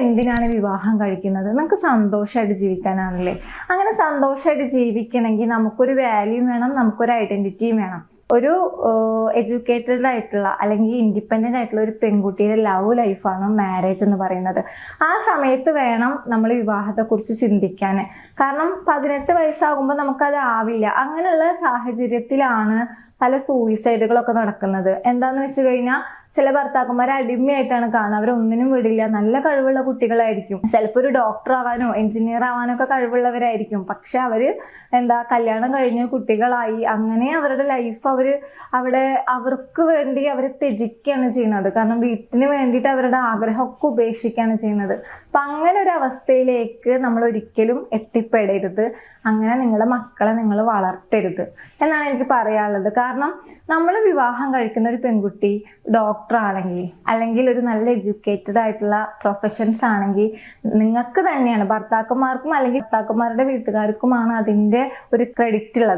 എന്തിനാണ് വിവാഹം കഴിക്കുന്നത്? നമുക്ക് സന്തോഷമായിട്ട് ജീവിക്കാനാണല്ലേ. അങ്ങനെ സന്തോഷമായിട്ട് ജീവിക്കണമെങ്കിൽ നമുക്കൊരു വാല്യൂ വേണം, നമുക്കൊരു ഐഡന്റിറ്റിയും വേണം. ഒരു എഡ്യൂക്കേറ്റഡ് ആയിട്ടുള്ള അല്ലെങ്കിൽ ഇൻഡിപെൻഡന്റ് ആയിട്ടുള്ള ഒരു പെൺകുട്ടിയുടെ ലവ് ലൈഫാണ് മാരേജ് എന്ന് പറയുന്നത്. ആ സമയത്ത് വേണം നമ്മൾ വിവാഹത്തെക്കുറിച്ച് ചിന്തിക്കാൻ. കാരണം 18 വയസ്സാകുമ്പോൾ നമുക്കത് ആവില്ല. അങ്ങനെയുള്ള സാഹചര്യത്തിലാണ് പല സൂയിസൈഡുകളൊക്കെ നടക്കുന്നത്. എന്താന്ന് വെച്ച് കഴിഞ്ഞാൽ ചില ഭർത്താക്കന്മാരെ അടിമയായിട്ടാണ് കാണുക. അവരൊന്നിനും വിടില്ല. നല്ല കഴിവുള്ള കുട്ടികളായിരിക്കും, ചിലപ്പോൾ ഒരു ഡോക്ടർ ആവാനോ എഞ്ചിനീയർ ആവാനോ ഒക്കെ കഴിവുള്ളവരായിരിക്കും. പക്ഷെ അവര് കല്യാണം കഴിഞ്ഞ് കുട്ടികളായി അങ്ങനെ അവരുടെ ലൈഫ് അവിടെ അവർക്ക് വേണ്ടി അവരെ ത്യജിക്കുകയാണ് ചെയ്യുന്നത്. കാരണം വീട്ടിന് വേണ്ടിയിട്ട് അവരുടെ ആഗ്രഹമൊക്കെ ഉപേക്ഷിക്കുകയാണ് ചെയ്യുന്നത്. അപ്പൊ അങ്ങനെ ഒരു അവസ്ഥയിലേക്ക് നമ്മൾ ഒരിക്കലും എത്തിപ്പെടരുത്. അങ്ങനെ നിങ്ങളുടെ മക്കളെ നിങ്ങൾ വളർത്തരുത് എന്നാണ് എനിക്ക് പറയാനുള്ളത്. കാരണം നമ്മൾ വിവാഹം കഴിക്കുന്ന ഒരു പെൺകുട്ടി ഡോക്ടർ ആണെങ്കിൽ അല്ലെങ്കിൽ ഒരു നല്ല എഡ്യൂക്കേറ്റഡ് ആയിട്ടുള്ള പ്രൊഫഷൻസ് ആണെങ്കിൽ നിങ്ങൾക്ക് തന്നെയാണ്, ഭർത്താക്കന്മാർക്കും അല്ലെങ്കിൽ ഭർത്താക്കന്മാരുടെ വീട്ടുകാർക്കുമാണ് അതിന്റെ ഒരു ക്രെഡിറ്റ് ഉള്ളത്.